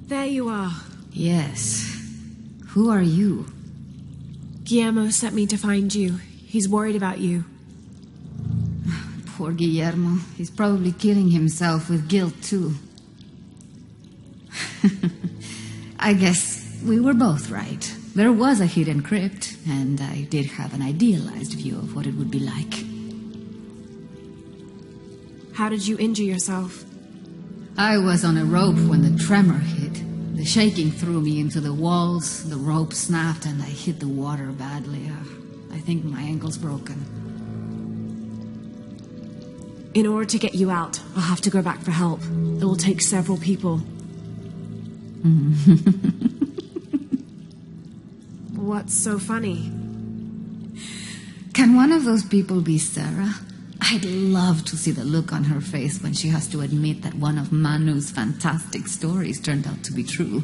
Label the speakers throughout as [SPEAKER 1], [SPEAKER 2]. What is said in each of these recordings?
[SPEAKER 1] There you are.
[SPEAKER 2] Yes. Who are you?
[SPEAKER 1] Guillermo sent me to find you. He's worried about you.
[SPEAKER 2] Poor Guillermo. He's probably killing himself with guilt, too. I guess we were both right. There was a hidden crypt, and I did have an idealized view of what it would be like.
[SPEAKER 1] How did you injure yourself?
[SPEAKER 2] I was on a rope when the tremor hit. The shaking threw me into the walls, the rope snapped, and I hit the water badly. I think my ankle's broken.
[SPEAKER 1] In order to get you out, I'll have to go back for help. It will take several people. What's so funny?
[SPEAKER 2] Can one of those people be Sarah? I'd love to see the look on her face when she has to admit that one of Manu's fantastic stories turned out to be true.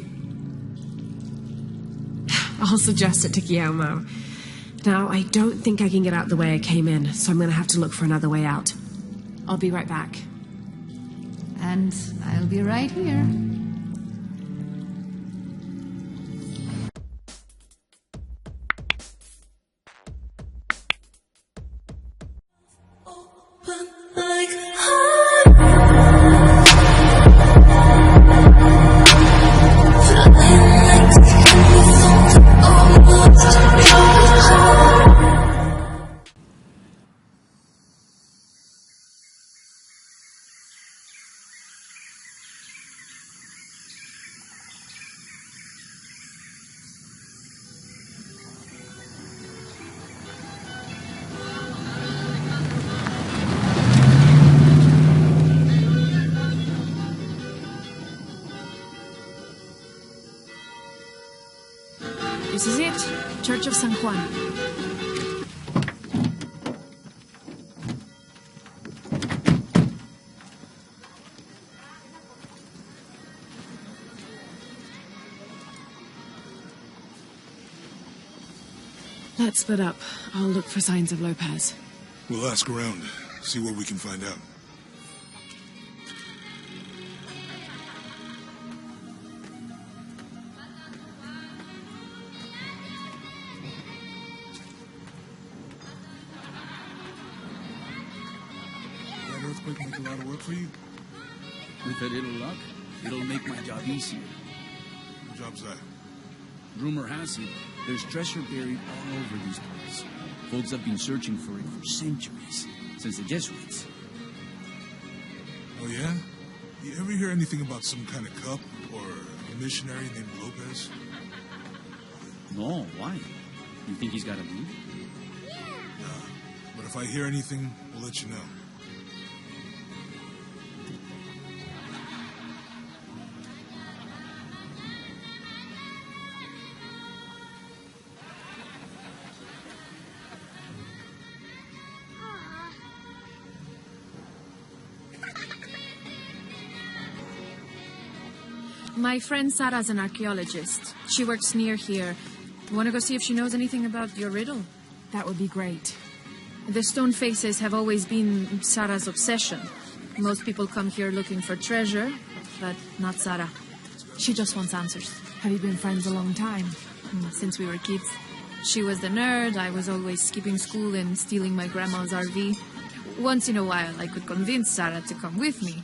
[SPEAKER 1] I'll suggest it to Guillermo. Now, I don't think I can get out the way I came in, so I'm going to have to look for another way out. I'll be right back.
[SPEAKER 2] And I'll be right here.
[SPEAKER 1] This is it. Church of San Juan. Let's split up. I'll look for signs of Lopez.
[SPEAKER 3] We'll ask around, see what we can find out. That earthquake make a lot of work for you?
[SPEAKER 4] With a little luck, it'll make my job easier.
[SPEAKER 3] What job's that?
[SPEAKER 4] Rumor has it, there's treasure buried all over these parts. Folks have been searching for it for centuries, since the Jesuits.
[SPEAKER 3] Oh, yeah? You ever hear anything about some kind of cup or a missionary named Lopez?
[SPEAKER 4] No, why? You think he's got a lead?
[SPEAKER 3] No. But if I hear anything, we'll let you know.
[SPEAKER 5] My friend Sarah's an archaeologist. She works near here. Want to go see if she knows anything about your riddle?
[SPEAKER 1] That would be great.
[SPEAKER 5] The stone faces have always been Sarah's obsession. Most people come here looking for treasure, but not Sarah. She just wants answers.
[SPEAKER 1] Have you been friends a long time?
[SPEAKER 5] Since we were kids. She was the nerd, I was always skipping school and stealing my grandma's RV. Once in a while, I could convince Sarah to come with me.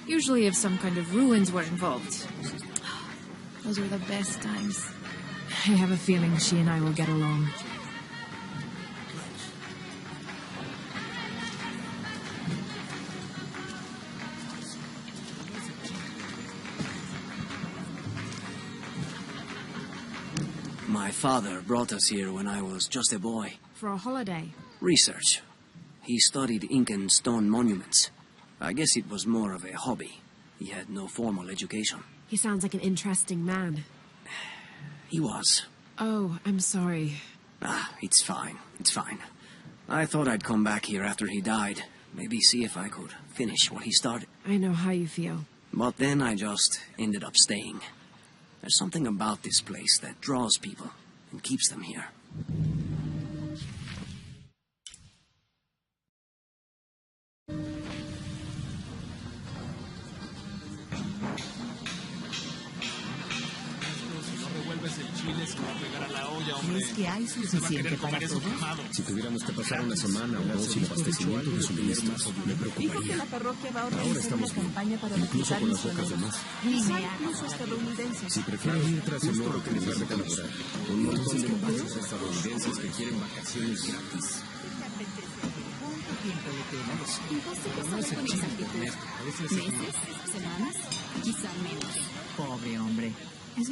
[SPEAKER 5] Usually if some kind of ruins were involved. Those were the best times.
[SPEAKER 1] I have a feeling she and I will get along.
[SPEAKER 6] My father brought us here when I was just a boy.
[SPEAKER 1] For a holiday?
[SPEAKER 6] Research. He studied Incan stone monuments. I guess it was more of a hobby. He had no formal education.
[SPEAKER 1] He sounds like an interesting man.
[SPEAKER 6] He was.
[SPEAKER 1] Oh, I'm sorry.
[SPEAKER 6] It's fine. It's fine. I thought I'd come back here after he died. Maybe see if I could finish what he started.
[SPEAKER 1] I know how you feel.
[SPEAKER 6] But then I just ended up staying. There's something about this place that draws people and keeps them here.
[SPEAKER 7] ¿Crees que hay suficiente para todos?
[SPEAKER 8] Si tuviéramos que pasar una semana o dos sin abastecimiento de suministros, me
[SPEAKER 7] Dijo que la
[SPEAKER 8] preocuparía.
[SPEAKER 7] parroquia va a
[SPEAKER 8] Ahora
[SPEAKER 7] organizar una
[SPEAKER 8] estamos bien,
[SPEAKER 7] campaña para
[SPEAKER 8] incluso
[SPEAKER 7] reclutar
[SPEAKER 8] con las becas de
[SPEAKER 7] misioneros.
[SPEAKER 8] más.
[SPEAKER 7] Quizá incluso estadounidenses.
[SPEAKER 8] Si prefieren ir tras el oro que en lugar de colaborar, un montón de países estadounidenses que quieren vacaciones gratis.
[SPEAKER 7] ¿Cuánto tiempo le queda?
[SPEAKER 9] Imposible saber con exactitud. ¿Meses? ¿Semanas? Quizá menos.
[SPEAKER 7] Pobre hombre.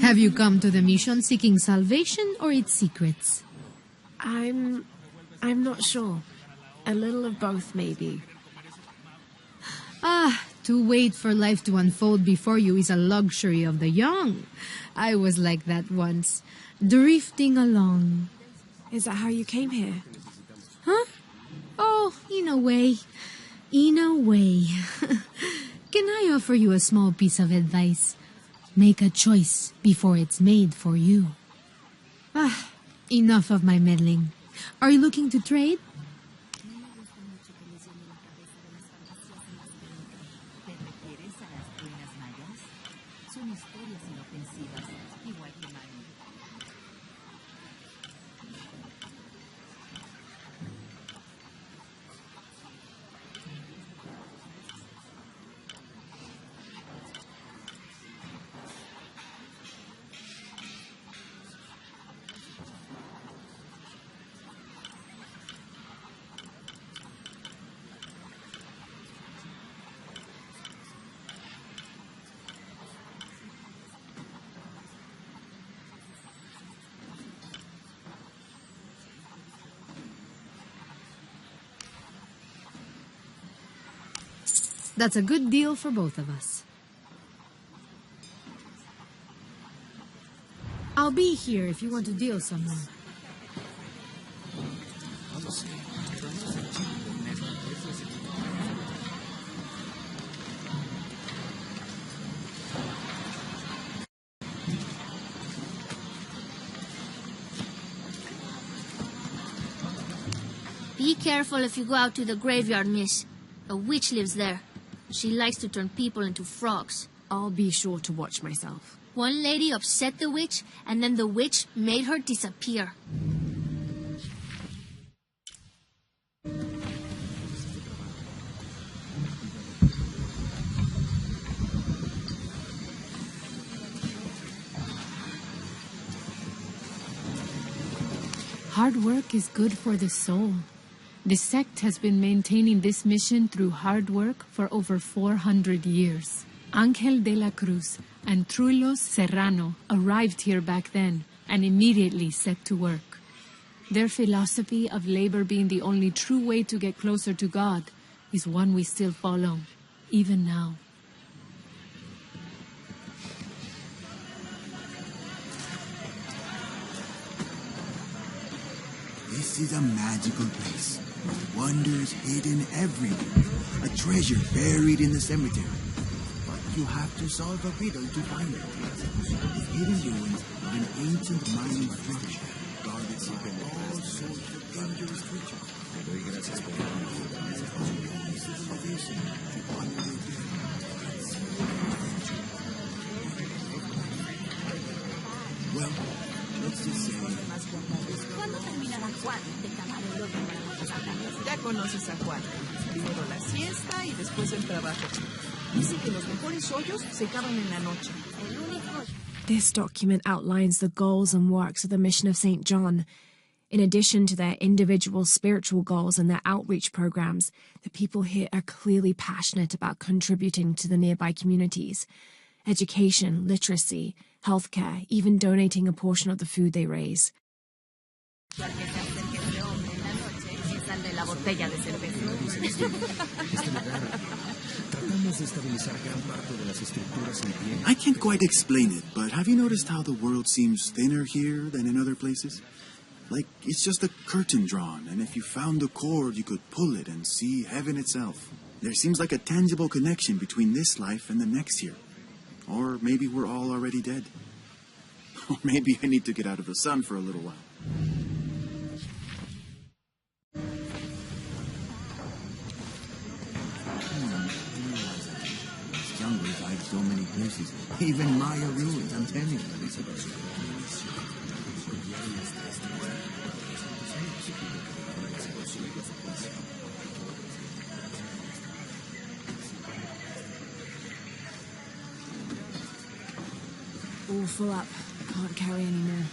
[SPEAKER 2] Have you come to the mission seeking salvation or its secrets?
[SPEAKER 1] I'm not sure. A little of both, maybe.
[SPEAKER 2] Ah, to wait for life to unfold before you is a luxury of the young. I was like that once, drifting along.
[SPEAKER 1] Is that how you came here?
[SPEAKER 2] Huh? Oh, in a way. In a way. Can I offer you a small piece of advice? Make a choice before it's made for you. Ah, enough of my meddling. Are you looking to trade?
[SPEAKER 7] ¿Te refieres a las ruinas mayas? Son historias inofensivas, igual que Mario.
[SPEAKER 2] That's a good deal for both of us. I'll be here if you want to deal somewhere.
[SPEAKER 10] Be careful if you go out to the graveyard, miss. A witch lives there. She likes to turn people into frogs.
[SPEAKER 1] I'll be sure to watch myself.
[SPEAKER 10] One lady upset the witch, and then the witch made her disappear.
[SPEAKER 11] Hard work is good for the soul. The sect has been maintaining this mission through hard work for over 400 years. Ángel de la Cruz and Trulos Serrano arrived here back then and immediately set to work. Their philosophy of labor being the only true way to get closer to God is one we still follow, even now.
[SPEAKER 12] This is a magical place. Wonders hidden everywhere. A treasure buried in the cemetery. But you have to solve a riddle to find it. The hidden ruins of an ancient mining structure guarded by all sorts of dangerous creatures. Civilization to honor their dead. Well, let's just say...
[SPEAKER 9] ¿Cuándo terminará Juan de cavar el hoyo para la posada?
[SPEAKER 7] Ya conoces a Juan. Primero la siesta y después el trabajo. Dice que los mejores hoyos se cavan en la noche.
[SPEAKER 9] El único...
[SPEAKER 1] This document outlines the goals and works of the mission of St. John. In addition to their individual spiritual goals and their outreach programs, the people here are clearly passionate about contributing to the nearby communities. Education, literacy, healthcare, even donating a portion of the food they raise.
[SPEAKER 12] I can't quite explain it, but have you noticed how the world seems thinner here than in other places? Like, it's just a curtain drawn, and if you found a cord, you could pull it and see heaven itself. There seems like a tangible connection between this life and the next here. Or maybe we're all already dead. Or maybe I need to get out of the sun for a little while. This jungle is like so many places. Even Maya ruins, I'm telling you.
[SPEAKER 1] All full up. Can't carry any more.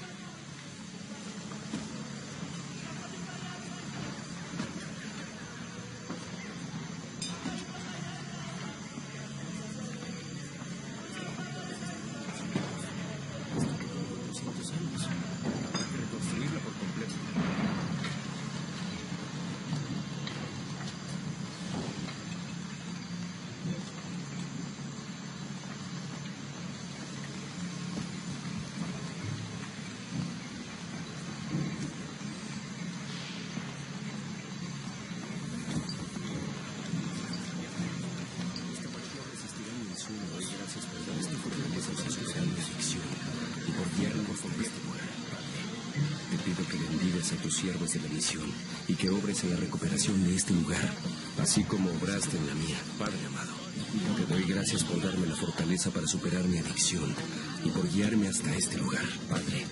[SPEAKER 8] A tus siervos de la misión y que obres en la recuperación de este lugar, así como obraste en la mía, Padre amado. Te doy gracias por darme la fortaleza para superar mi adicción y por guiarme hasta este lugar, Padre.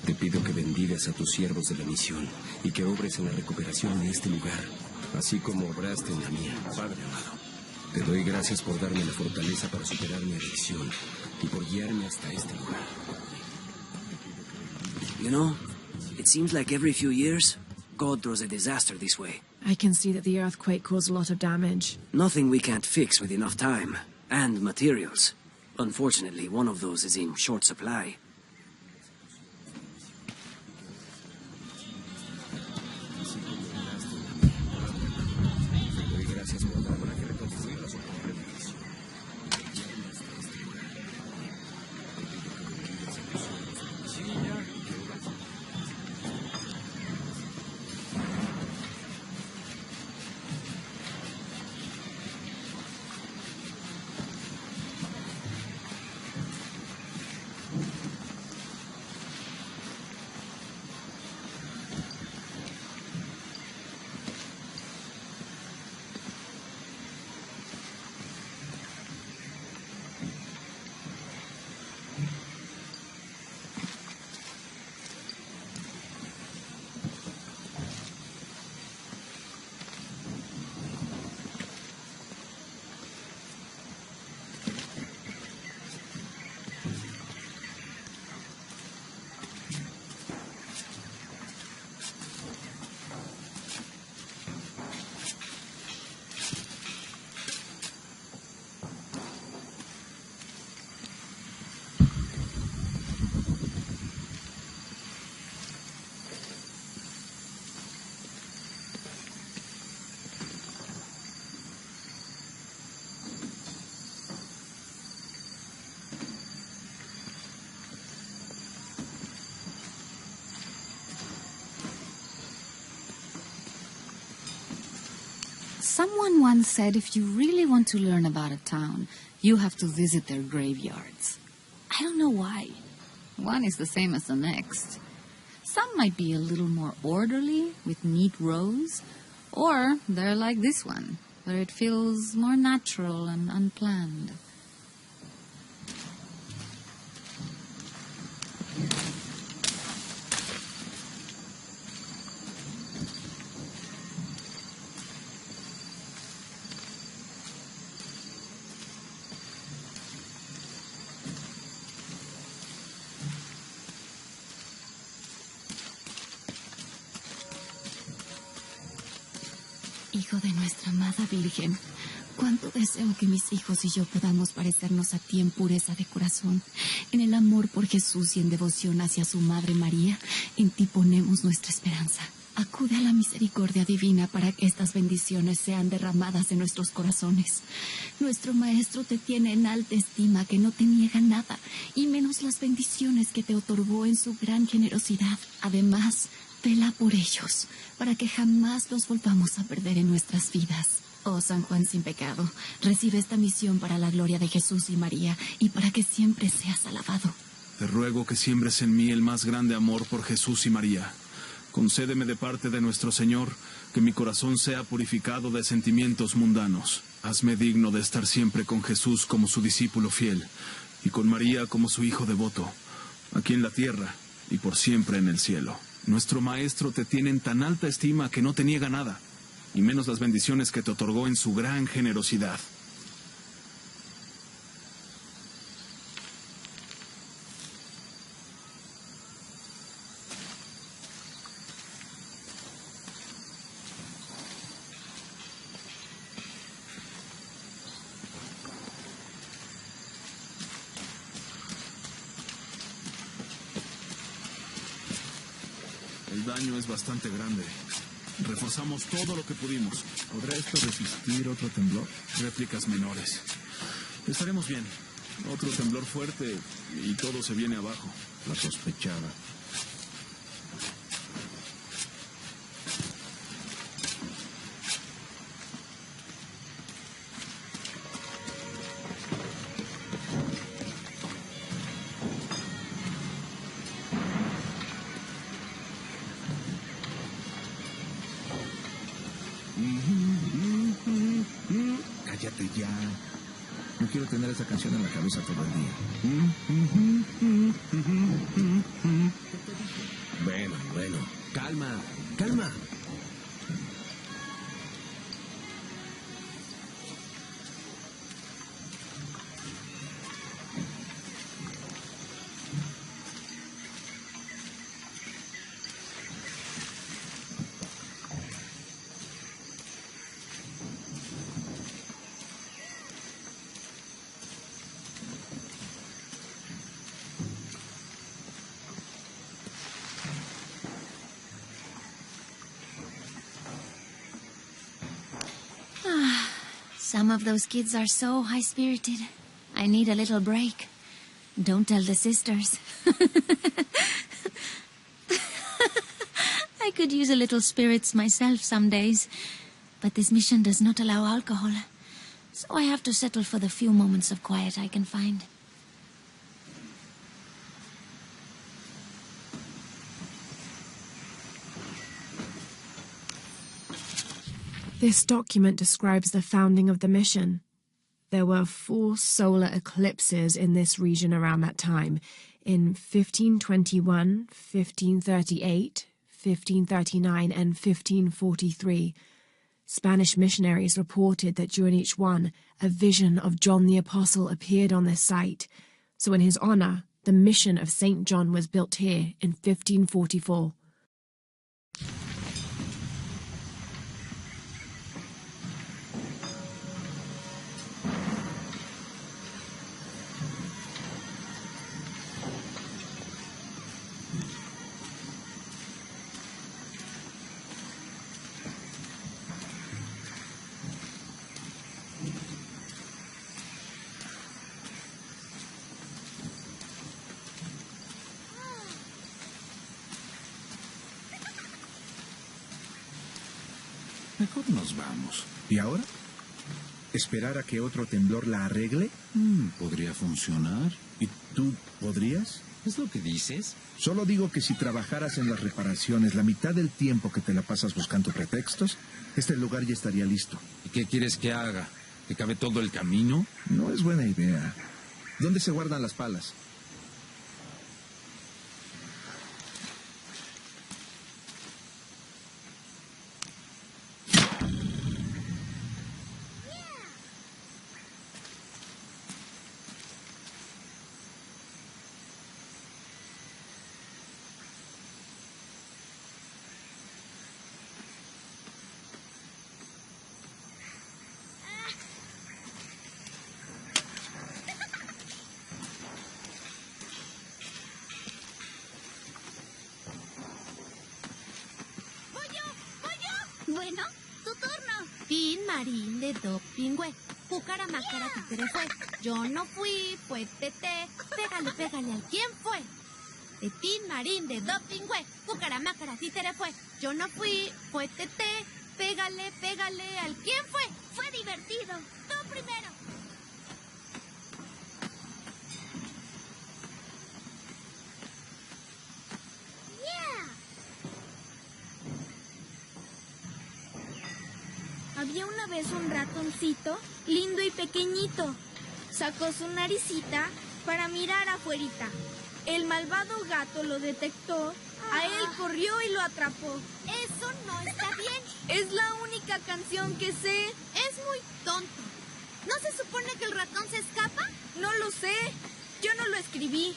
[SPEAKER 8] Te pido que bendigas a tus siervos de la misión y que obres en la recuperación de este lugar, así como obraste en la mía, Padre amado. Te doy gracias por darme la fortaleza para superar mi adicción y por guiarme hasta este lugar.
[SPEAKER 6] You know, it seems like every few years, God throws a disaster this way.
[SPEAKER 1] I can see that the earthquake caused a lot of damage.
[SPEAKER 6] Nothing we can't fix with enough time and materials. Unfortunately, one of those is in short supply.
[SPEAKER 9] Someone once said if you really want to learn about a town, you have to visit their graveyards. I don't know why. One is the same as the next. Some might be a little more orderly, with neat rows, or they're like this one, where it feels more natural and unplanned.
[SPEAKER 13] Hijo de nuestra amada Virgen, cuánto deseo que mis hijos y yo podamos parecernos a ti en pureza de corazón, en el amor por Jesús y en devoción hacia su Madre María. En ti ponemos nuestra esperanza. Acude a la misericordia divina para que estas bendiciones sean derramadas en nuestros corazones. Nuestro Maestro te tiene en alta estima, que no te niega nada, y menos las bendiciones que te otorgó en su gran generosidad. Además, vela por ellos, para que jamás los volvamos a perder en nuestras vidas. Oh San Juan sin pecado, recibe esta misión para la gloria de Jesús y María, y para que siempre seas alabado.
[SPEAKER 14] Te ruego que siembres en mí el más grande amor por Jesús y María. Concédeme de parte de nuestro Señor que mi corazón sea purificado de sentimientos mundanos. Hazme digno de estar siempre con Jesús como su discípulo fiel, y con María como su hijo devoto, aquí en la tierra y por siempre en el cielo. Nuestro Maestro te tiene en tan alta estima que no te niega nada, y menos las bendiciones que te otorgó en su gran generosidad. El daño es bastante grande. Reforzamos todo lo que pudimos.
[SPEAKER 15] ¿Podrá esto resistir otro temblor?
[SPEAKER 14] Réplicas menores. Estaremos bien. Otro temblor fuerte y todo se viene abajo.
[SPEAKER 15] La sospechaba. Cállate ya. No quiero tener esa canción en la cabeza todo el día. Bueno. Calma.
[SPEAKER 10] Some of those kids are so high-spirited. I need a little break. Don't tell the sisters. I could use a little spirits myself some days, but this mission does not allow alcohol, so I have to settle for the few moments of quiet I can find.
[SPEAKER 1] This document describes the founding of the mission. There were 4 solar eclipses in this region around that time, in 1521, 1538, 1539, and 1543. Spanish missionaries reported that during each one, a vision of John the Apostle appeared on this site. So in his honor, the mission of St. John was built here in 1544.
[SPEAKER 15] Mejor nos vamos. ¿Y ahora? ¿Esperar a que otro temblor la arregle?
[SPEAKER 16] Podría funcionar.
[SPEAKER 15] ¿Y tú podrías?
[SPEAKER 16] ¿Es lo que dices?
[SPEAKER 15] Solo digo que si trabajaras en las reparaciones la mitad del tiempo que te la pasas buscando pretextos, este lugar ya estaría listo.
[SPEAKER 16] ¿Y qué quieres que haga? ¿Que cabe todo el camino?
[SPEAKER 15] No es buena idea. ¿Dónde se guardan las palas?
[SPEAKER 10] Bueno, tu turno. Tin Marín de Do Pingüe. Púcara Mácara Títere fue. Yo no fui, fue Tete. Pégale al quién fue. De Tin Marín de Do Pingüe. Púcara Mácara Títere fue. Yo no fui, fue Tete. Pégale al quién fue. Fue divertido. Tú primero. Había una vez un ratoncito, lindo y pequeñito. Sacó su naricita para mirar afuerita. El malvado gato lo detectó, a él corrió y lo atrapó. Eso no está bien. Es la única canción que sé. Es muy tonto. ¿No se supone que el ratón se escapa? No lo sé. Yo no lo escribí.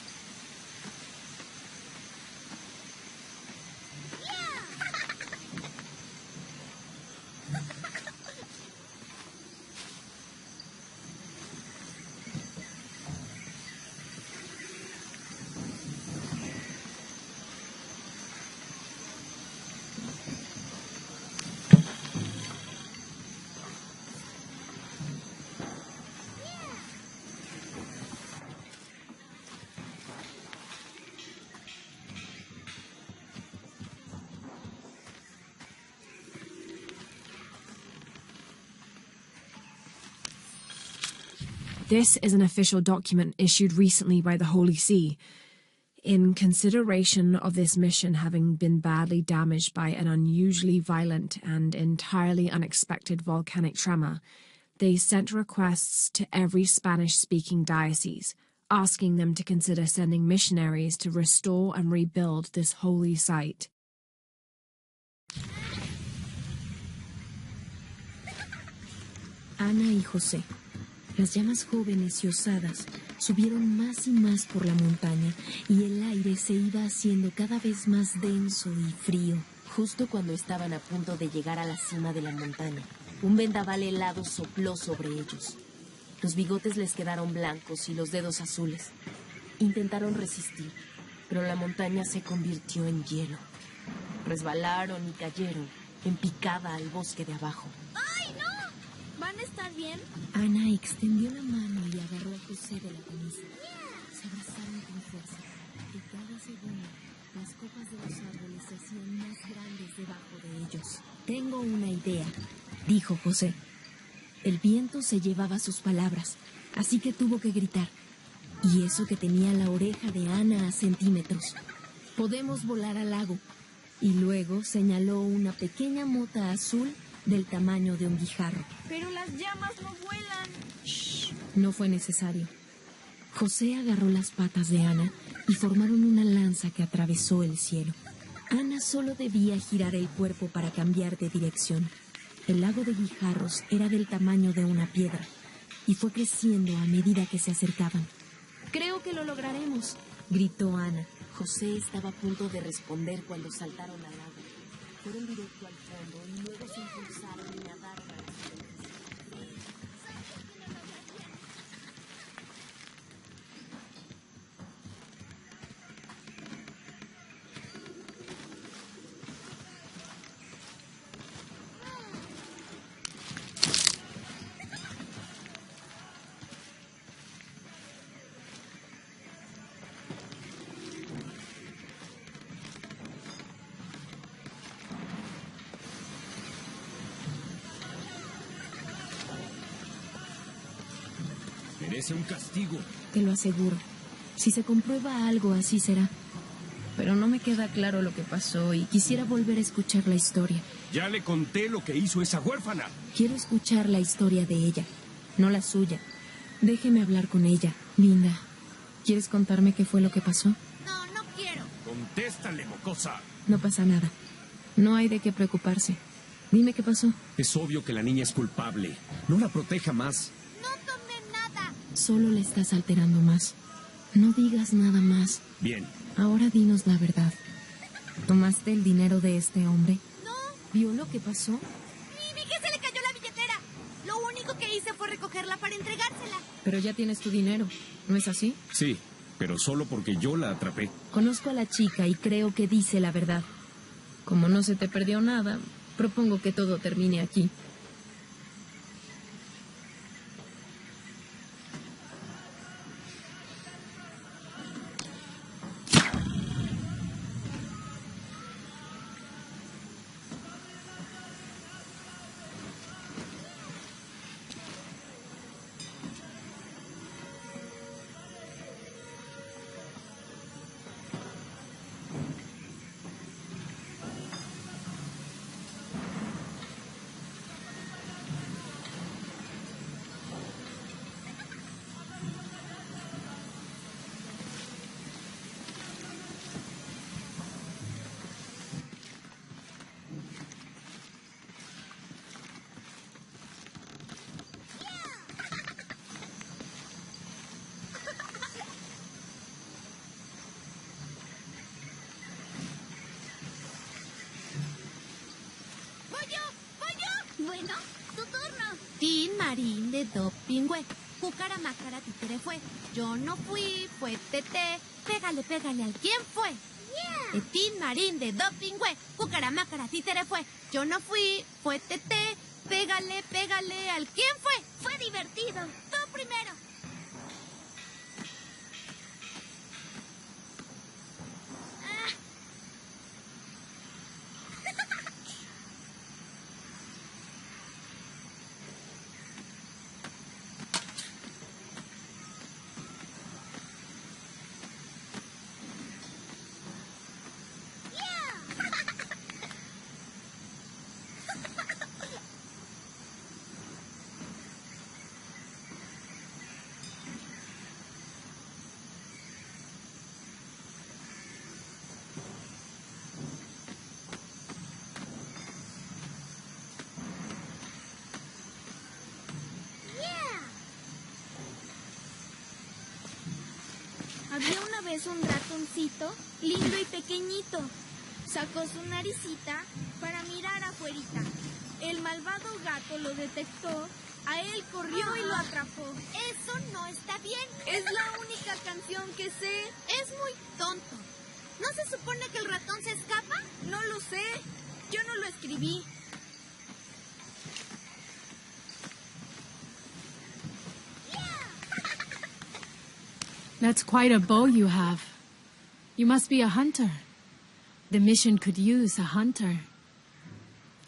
[SPEAKER 1] This is an official document issued recently by the Holy See. In consideration of this mission having been badly damaged by an unusually violent and entirely unexpected volcanic tremor, they sent requests to every Spanish-speaking diocese, asking them to consider sending missionaries to restore and rebuild this holy site.
[SPEAKER 17] Ana y José. Las llamas jóvenes y osadas subieron más y más por la montaña y el aire se iba haciendo cada vez más denso y frío. Justo cuando estaban a punto de llegar a la cima de la montaña, un vendaval helado sopló sobre ellos. Los bigotes les quedaron blancos y los dedos azules. Intentaron resistir, pero la montaña se convirtió en hielo. Resbalaron y cayeron en picada al bosque de abajo.
[SPEAKER 10] ¡Ay, no! ¿Van a estar bien?
[SPEAKER 17] Ana extendió la mano y agarró a José de la camisa. Se abrazaron con fuerza. Y cada segundo, las copas de los árboles se hacían más grandes debajo de ellos. Tengo una idea, dijo José. El viento se llevaba sus palabras, así que tuvo que gritar. Y eso que tenía la oreja de Ana a centímetros. Podemos volar al lago. Y luego señaló una pequeña mota azul del tamaño de un guijarro.
[SPEAKER 10] Pero las llamas no vuelan.
[SPEAKER 17] Shh, no fue necesario. José agarró las patas de Ana y formaron una lanza que atravesó el cielo. Ana solo debía girar el cuerpo para cambiar de dirección. El lago de guijarros era del tamaño de una piedra y fue creciendo a medida que se acercaban. «Creo que lo lograremos», gritó Ana. José estaba a punto de responder cuando saltaron al lago. Fueron directo al fondo y luego se impulsaron y nadaron a la
[SPEAKER 8] Merece un castigo.
[SPEAKER 17] Te lo aseguro. Si se comprueba algo, así será. Pero no me queda claro lo que pasó y quisiera volver a escuchar la historia.
[SPEAKER 8] Ya le conté lo que hizo esa huérfana.
[SPEAKER 17] Quiero escuchar la historia de ella, no la suya. Déjeme hablar con ella. Linda, ¿quieres contarme qué fue lo que pasó?
[SPEAKER 10] No, no quiero.
[SPEAKER 8] Contéstale, mocosa.
[SPEAKER 17] No pasa nada. No hay de qué preocuparse. Dime qué pasó.
[SPEAKER 8] Es obvio que la niña es culpable. No la proteja más.
[SPEAKER 17] Solo le estás alterando más. No digas nada más.
[SPEAKER 8] Bien.
[SPEAKER 17] Ahora dinos la verdad. ¿Tomaste el dinero de este hombre?
[SPEAKER 10] No.
[SPEAKER 17] ¿Vio lo que pasó?
[SPEAKER 10] Vi que se le cayó la billetera. Lo único que hice fue recogerla para entregársela.
[SPEAKER 17] Pero ya tienes tu dinero, ¿no es así?
[SPEAKER 8] Sí, pero solo porque yo la atrapé.
[SPEAKER 17] Conozco a la chica y creo que dice la verdad. Como no se te perdió nada, propongo que todo termine aquí.
[SPEAKER 10] marín de do pingüe. Cúcara, mácara, títere fue. Yo no fui, fue Tete. Pégale, pégale al quién fue. Tin marín de do pingüe. Cúcara, mácara, títere fue. Yo no fui, fue Tete. Pégale, pégale al quién fue. Fue divertido. Tú primero.
[SPEAKER 18] Había una vez un ratoncito, lindo y pequeñito. Sacó su naricita para mirar afuerita. El malvado gato lo detectó, a él corrió y lo atrapó.
[SPEAKER 10] Eso no está bien.
[SPEAKER 18] Es la única canción que sé.
[SPEAKER 10] Es muy tonto. ¿No se supone que el ratón se escapa?
[SPEAKER 18] No lo sé. Yo no lo escribí.
[SPEAKER 11] That's quite a bow you have. You must be a hunter. The mission could use a hunter.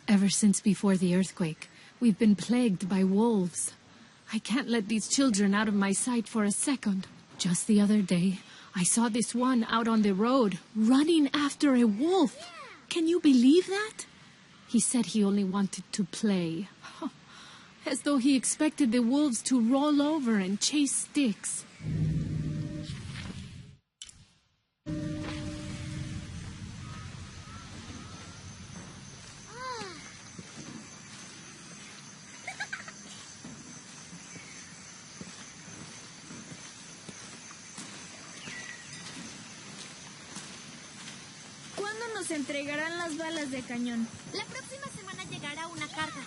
[SPEAKER 11] Ever since before the earthquake, we've been plagued by wolves. I can't let these children out of my sight for a second. Just the other day, I saw this one out on the road, running after a wolf. Can you believe that? He said he only wanted to play. As though he expected the wolves to roll over and chase sticks.
[SPEAKER 18] ¿Cuándo nos entregarán las balas de cañón?
[SPEAKER 10] La próxima semana llegará una carga.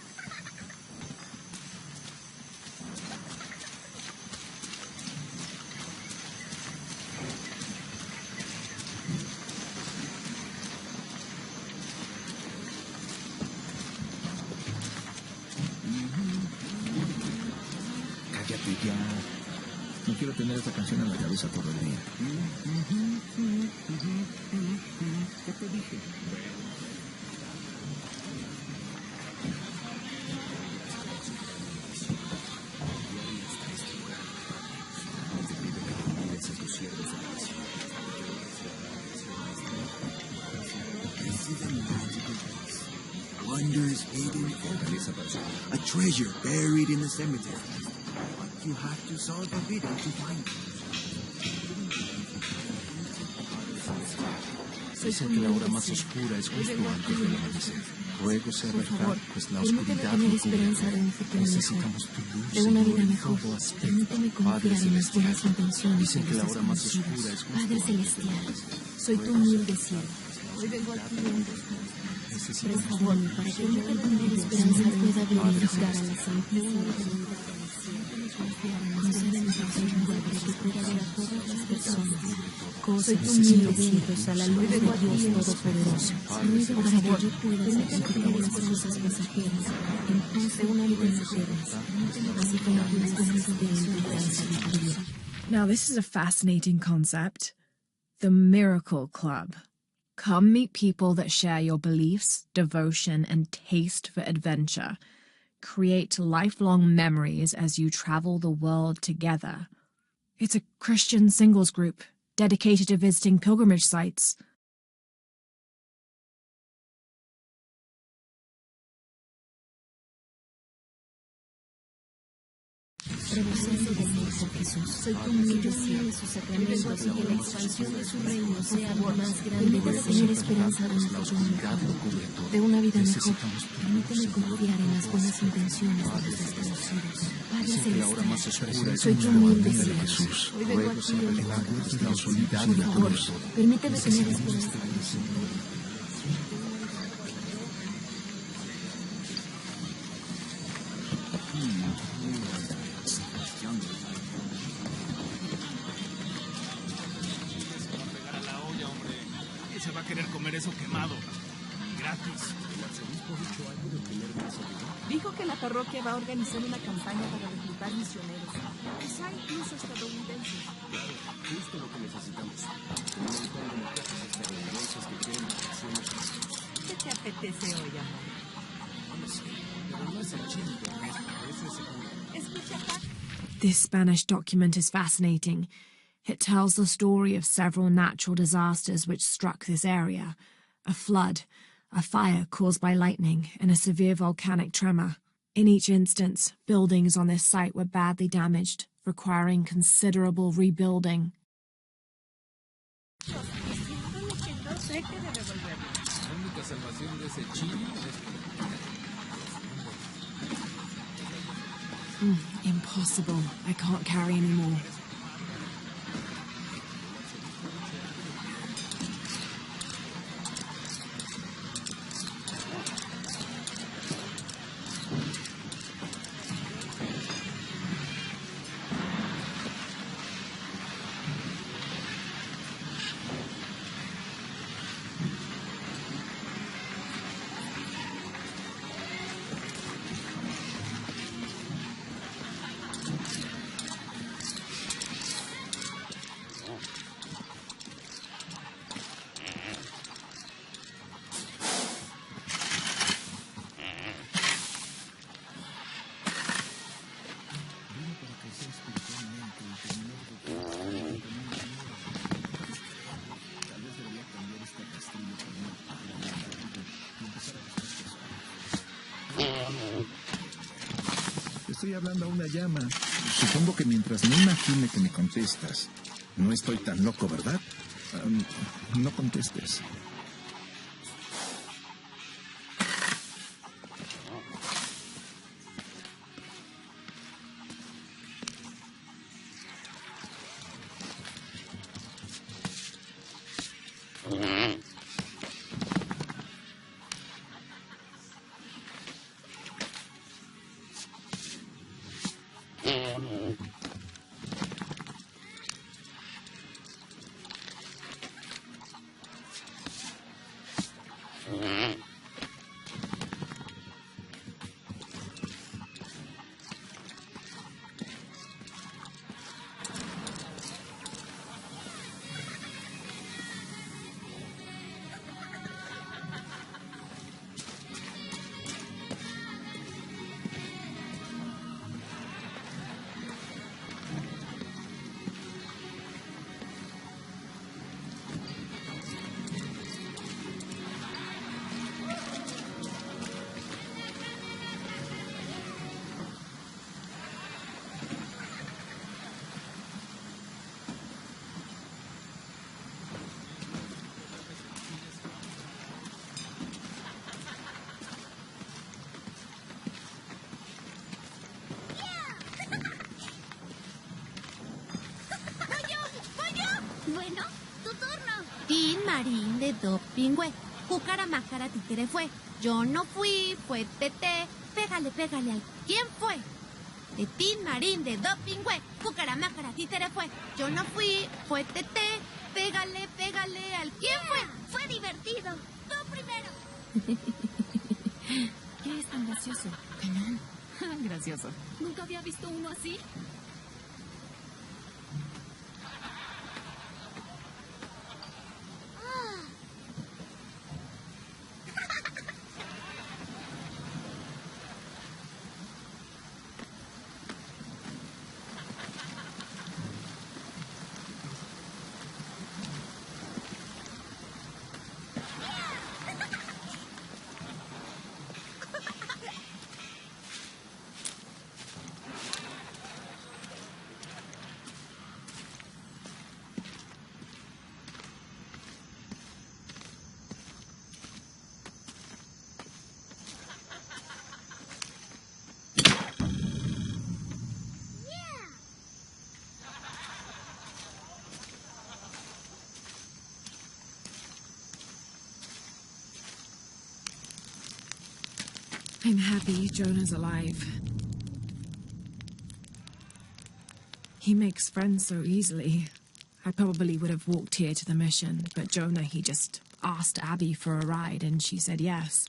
[SPEAKER 15] Cállate ya. No quiero tener esta canción en la cabeza todo el día. ¿Qué te dije?
[SPEAKER 12] Wonders hidden, a treasure buried in the cemetery. But you have to solve a riddle to find it.
[SPEAKER 15] Dicen que la hora más oscura es justo antes del amanecer. Ruego sea verdad, pues la oscuridad no cubre. Necesitamos tu luz
[SPEAKER 17] de una vida
[SPEAKER 15] en
[SPEAKER 17] mejor.
[SPEAKER 15] todo aspecto.
[SPEAKER 17] Permíteme
[SPEAKER 15] Padre
[SPEAKER 17] confiar en las buenas
[SPEAKER 15] celestial,
[SPEAKER 17] intenciones
[SPEAKER 15] dicen
[SPEAKER 17] de
[SPEAKER 15] que la
[SPEAKER 17] los
[SPEAKER 15] hora más
[SPEAKER 17] desconocidos.
[SPEAKER 15] oscura es justo
[SPEAKER 17] Padre
[SPEAKER 15] antes.
[SPEAKER 17] celestial, soy tu humilde siervo. Hoy vengo aquí en presta por mí para que yo pueda tener esperanza pueda glorificar a la Santísima. Concédeme un Padre que pueda ver a todas las personas. Soy tu humilde siervo a la luz de Dios Todopoderoso. Para que yo pueda sacrificar las cosas pasajeras en pos de una vida eterna, así como las cosas de la sabiduría.
[SPEAKER 1] Now, this is a fascinating concept. The Miracle Club. Come meet people that share your beliefs, devotion, and taste for adventure. Create lifelong memories as you travel the world together. It's a Christian singles group dedicated to visiting pilgrimage sites.
[SPEAKER 17] Rebosante de amor por Jesús. Soy tu humilde siervo de sus sacramentos y que la expansión de su reino sea lo más grande de tener esperanza de un futuro mejor, de una vida mejor. Permíteme confiar en las buenas intenciones de los desconocidos. Padre celestial, soy tu humilde siervo. Hoy vengo aquí en por favor, permíteme tener esperanza.
[SPEAKER 19] querer comer eso quemado. Gratis.
[SPEAKER 15] ¿El arzobispo ha dicho algo de tener más ayuda?
[SPEAKER 7] Dijo que la parroquia va a organizar una campaña para reclutar misioneros. Quizá incluso estadounidenses.
[SPEAKER 15] Claro, justo lo que necesitamos. Un montón de muchachos estadounidenses que quieren vacaciones.
[SPEAKER 7] ¿Qué te apetece hoy, amor?
[SPEAKER 15] No sé, pero no es el chile del mes, eso es seguro.
[SPEAKER 7] Escucha, Pac.
[SPEAKER 1] This Spanish document is fascinating. It tells the story of several natural disasters which struck this area. A flood, a fire caused by lightning, and a severe volcanic tremor. In each instance, buildings on this site were badly damaged, requiring considerable rebuilding.
[SPEAKER 15] La única salvación de ese chile es...
[SPEAKER 1] Impossible. I can't carry any more.
[SPEAKER 20] Estoy hablando a una llama. Supongo que mientras no imagine que me contestas, no estoy tan loco, ¿verdad? No contestes.
[SPEAKER 10] Bueno, tu turno. Tin Marín de Dopingüe. Júcara Mácara Títere fue. Yo no fui, fue Tete. Pégale, pégale al. ¿Quién fue? De Tin Marín de Dopingüe. Júcara Mácara Títere fue. Yo no fui, fue Tete. Pégale, pégale al. ¿Quién fue? Fue divertido. Tú primero.
[SPEAKER 13] ¿Qué es tan gracioso? Cañón. Gracioso. Nunca había visto uno así.
[SPEAKER 1] I'm happy Jonah's alive. He makes friends so easily. I probably would have walked here to the mission, but Jonah, he just asked Abby for a ride, and she said yes.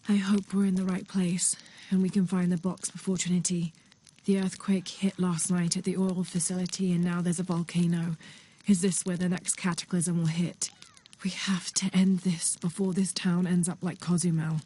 [SPEAKER 1] I hope we're in the right place, and we can find the box before Trinity. The earthquake hit last night at the oil facility, and now there's a volcano. Is this where the next cataclysm will hit? We have to end this before this town ends up like Cozumel.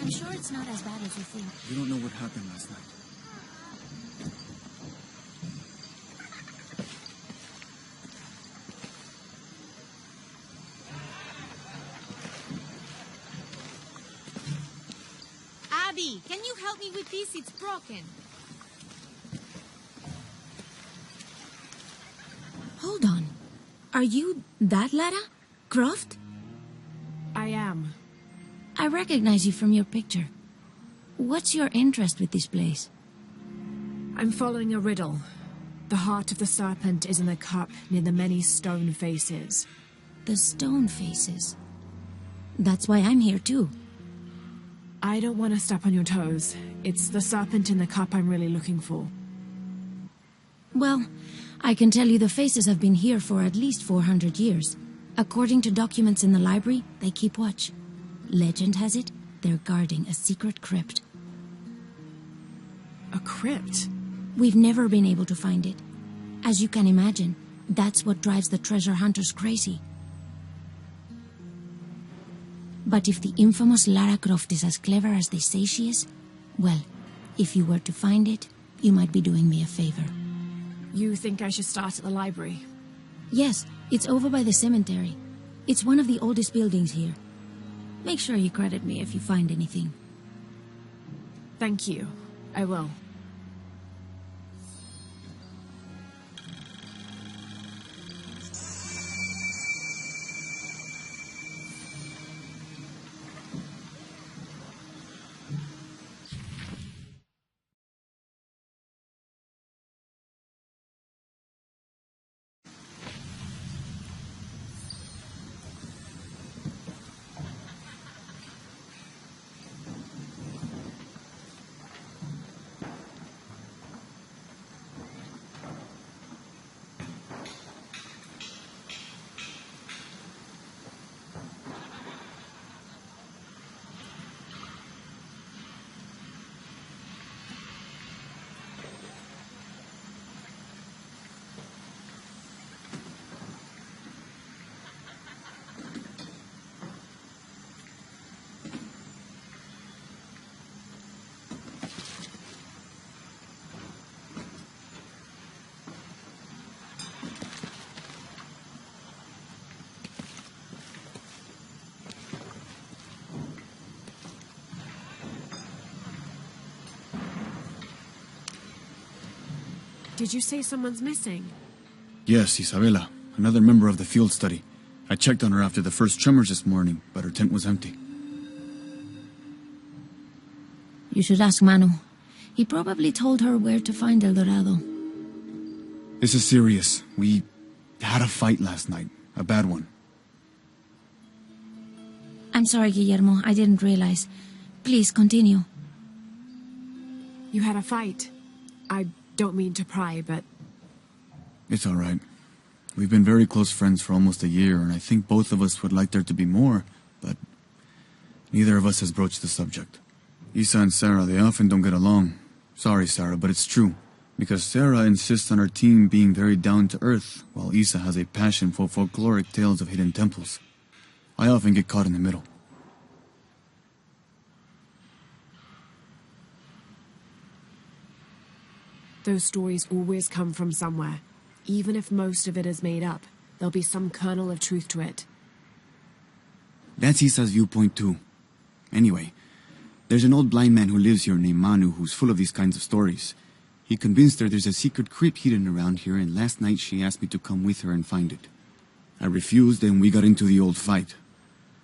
[SPEAKER 17] I'm sure it's not as bad as you think.
[SPEAKER 12] You don't know what happened last night.
[SPEAKER 2] Abby, can you help me with this? It's broken.
[SPEAKER 10] Hold on. Are you that Lara? Croft?
[SPEAKER 1] I am.
[SPEAKER 10] I recognize you from your picture. What's your interest with this place?
[SPEAKER 1] I'm following a riddle. The heart of the serpent is in the cup near the many stone faces.
[SPEAKER 10] The stone faces. That's why I'm here too.
[SPEAKER 1] I don't want to step on your toes. It's the serpent in the cup I'm really looking for.
[SPEAKER 10] Well, I can tell you the faces have been here for at least 400 years. According to documents in the library, they keep watch. Legend has it, they're guarding a secret crypt.
[SPEAKER 1] A crypt?
[SPEAKER 10] We've never been able to find it. As you can imagine, that's what drives the treasure hunters crazy. But if the infamous Lara Croft is as clever as they say she is, well, if you were to find it, you might be doing me a favor.
[SPEAKER 1] You think I should start at the library?
[SPEAKER 10] Yes, it's over by the cemetery. It's one of the oldest buildings here. Make sure you credit me if you find anything.
[SPEAKER 1] Thank you. I will. Did you say someone's missing?
[SPEAKER 12] Yes, Isabela, another member of the field study. I checked on her after the first tremors this morning, but her tent was empty.
[SPEAKER 10] You should ask Manu. He probably told her where to find El Dorado.
[SPEAKER 12] This is serious. We had a fight last night. A bad one.
[SPEAKER 10] I'm sorry, Guillermo. I didn't realize. Please, continue.
[SPEAKER 1] You had a fight. I don't mean to pry, but...
[SPEAKER 12] It's all right. We've been very close friends for almost a year, and I think both of us would like there to be more, but neither of us has broached the subject. Isa and Sarah, they often don't get along. Sorry, Sarah, but it's true. Because Sarah insists on her team being very down-to-earth, while Isa has a passion for folkloric tales of hidden temples. I often get caught in the middle.
[SPEAKER 1] Those stories always come from somewhere. Even if most of it is made up, there'll be some kernel of truth to it.
[SPEAKER 12] That's Isa's viewpoint too. Anyway, there's an old blind man who lives here named Manu who's full of these kinds of stories. He convinced her there's a secret crypt hidden around here, and last night she asked me to come with her and find it. I refused, and we got into the old fight.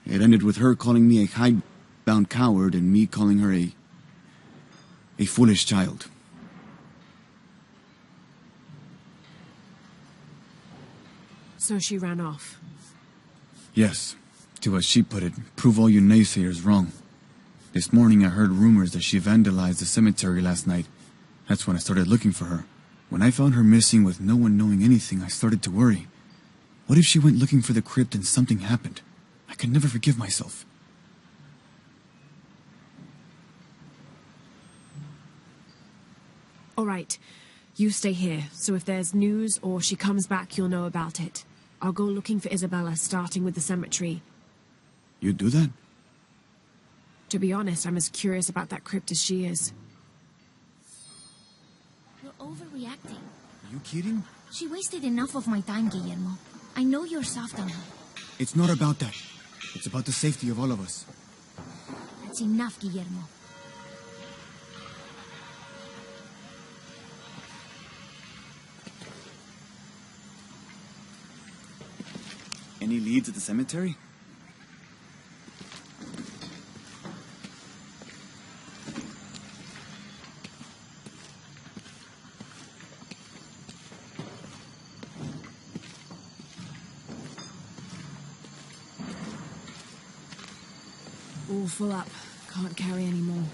[SPEAKER 12] It ended with her calling me a hidebound coward and me calling her a foolish child.
[SPEAKER 1] So she ran off.
[SPEAKER 12] Yes. To as she put it, prove all you naysayers wrong. This morning I heard rumors that she vandalized the cemetery last night. That's when I started looking for her. When I found her missing with no one knowing anything, I started to worry. What if she went looking for the crypt and something happened? I could never forgive myself.
[SPEAKER 1] All right. You stay here, so if there's news or she comes back, you'll know about it. I'll go looking for Isabella, starting with the cemetery.
[SPEAKER 12] You do that?
[SPEAKER 1] To be honest, I'm as curious about that crypt as she is.
[SPEAKER 10] You're overreacting.
[SPEAKER 21] Are you kidding?
[SPEAKER 10] She wasted enough of my time, Guillermo. I know you're soft on her.
[SPEAKER 21] It's not about that. It's about the safety of all of us.
[SPEAKER 10] That's enough, Guillermo.
[SPEAKER 21] Any leads at the cemetery?
[SPEAKER 1] All full up. Can't carry any more.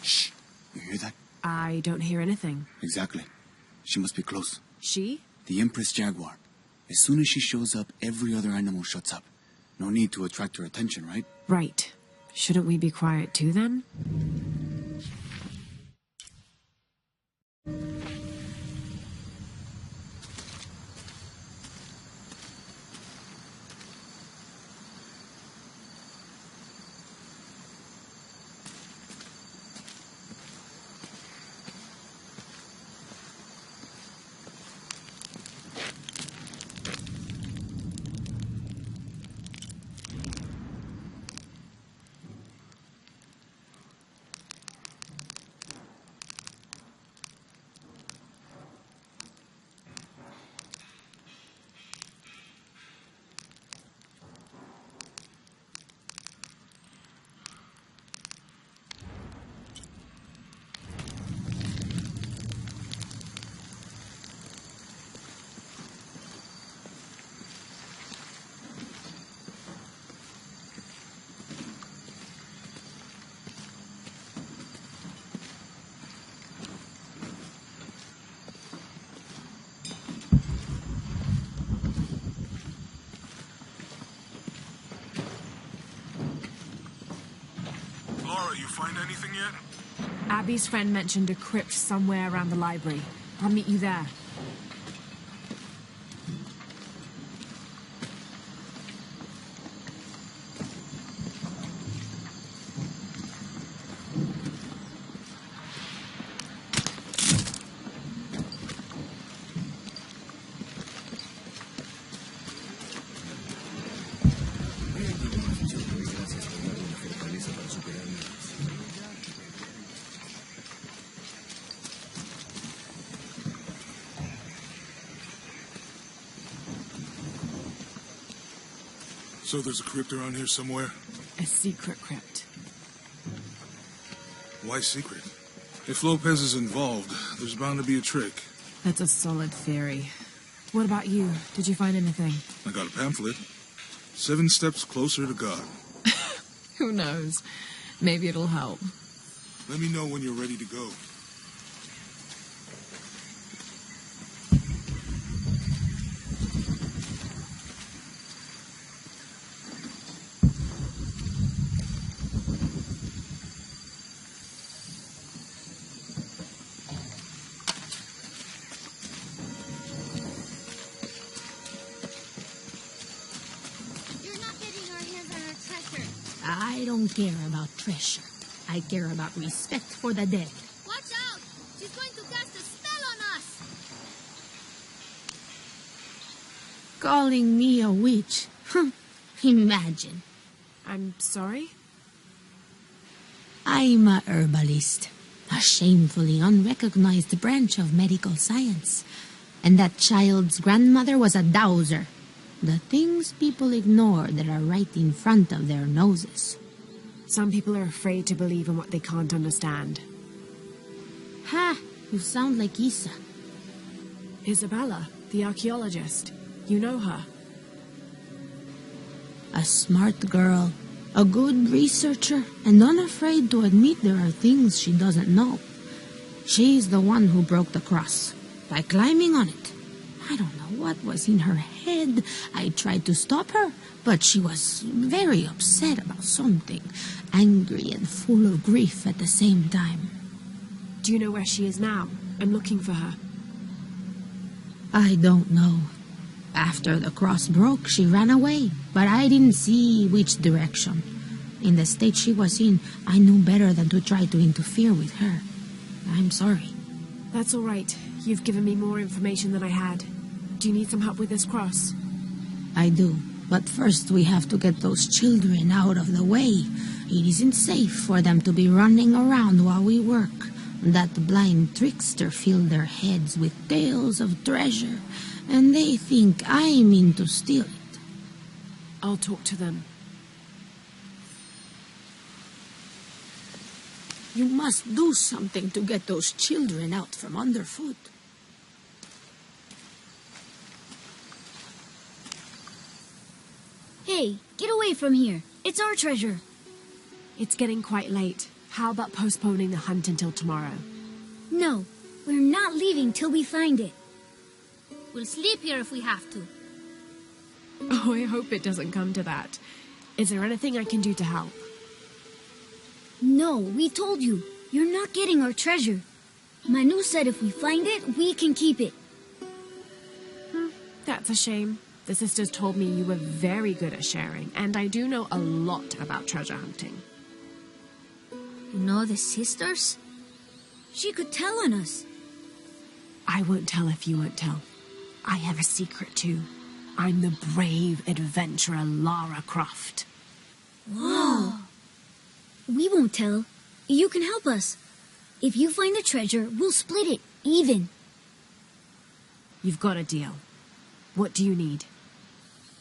[SPEAKER 21] Shh! You hear that?
[SPEAKER 1] I don't hear anything.
[SPEAKER 21] Exactly. She must be close.
[SPEAKER 1] She?
[SPEAKER 21] The Empress Jaguar. As soon as she shows up, every other animal shuts up. No need to attract her attention, right?
[SPEAKER 1] Right. Shouldn't we be quiet too, then?
[SPEAKER 3] Laura, you find anything yet?
[SPEAKER 1] Abby's friend mentioned a crypt somewhere around the library. I'll meet you there.
[SPEAKER 3] So there's a crypt around here somewhere?
[SPEAKER 1] A secret crypt.
[SPEAKER 3] Why secret? If Lopez is involved, there's bound to be a trick.
[SPEAKER 1] That's a solid theory. What about you? Did you find anything?
[SPEAKER 3] I got a pamphlet. 7 Steps Closer to God.
[SPEAKER 1] Who knows? Maybe it'll help.
[SPEAKER 3] Let me know when you're ready to go.
[SPEAKER 2] I don't care about treasure. I care about respect for the dead.
[SPEAKER 10] Watch out! She's going to cast a spell on us!
[SPEAKER 2] Calling me a witch? Imagine.
[SPEAKER 1] I'm sorry?
[SPEAKER 2] I'm a herbalist, a shamefully unrecognized branch of medical science. And that child's grandmother was a dowser. The things people ignore that are right in front of their noses.
[SPEAKER 1] Some people are afraid to believe in what they can't understand.
[SPEAKER 2] Ha! You sound like Isa.
[SPEAKER 1] Isabella, the archaeologist. You know her.
[SPEAKER 2] A smart girl, a good researcher, and unafraid to admit there are things she doesn't know. She's the one who broke the cross by climbing on it. I don't know what was in her head. I tried to stop her, but she was very upset about something, angry and full of grief at the same time.
[SPEAKER 1] Do you know where she is now? I'm looking for her.
[SPEAKER 2] I don't know. After the cross broke, she ran away, but I didn't see which direction. In the state she was in, I knew better than to try to interfere with her. I'm sorry.
[SPEAKER 1] That's all right. You've given me more information than I had. Do you need some help with this cross?
[SPEAKER 2] I do, but first we have to get those children out of the way. It isn't safe for them to be running around while we work. That blind trickster filled their heads with tales of treasure, and they think I mean to steal it.
[SPEAKER 1] I'll talk to them.
[SPEAKER 2] You must do something to get those children out from underfoot.
[SPEAKER 10] Hey, get away from here. It's our treasure.
[SPEAKER 1] It's getting quite late. How about postponing the hunt until tomorrow?
[SPEAKER 10] No, we're not leaving till we find it. We'll sleep here if we have to.
[SPEAKER 1] Oh, I hope it doesn't come to that. Is there anything I can do to help?
[SPEAKER 10] No, we told you. You're not getting our treasure. Manu said if we find it, we can keep it.
[SPEAKER 1] That's a shame. The sisters told me you were very good at sharing, and I do know a lot about treasure hunting.
[SPEAKER 10] You know the sisters? She could tell on us.
[SPEAKER 1] I won't tell if you won't tell. I have a secret too. I'm the brave adventurer Lara Croft.
[SPEAKER 10] Whoa! We won't tell. You can help us. If you find the treasure, we'll split it, even.
[SPEAKER 1] You've got a deal. What do you need?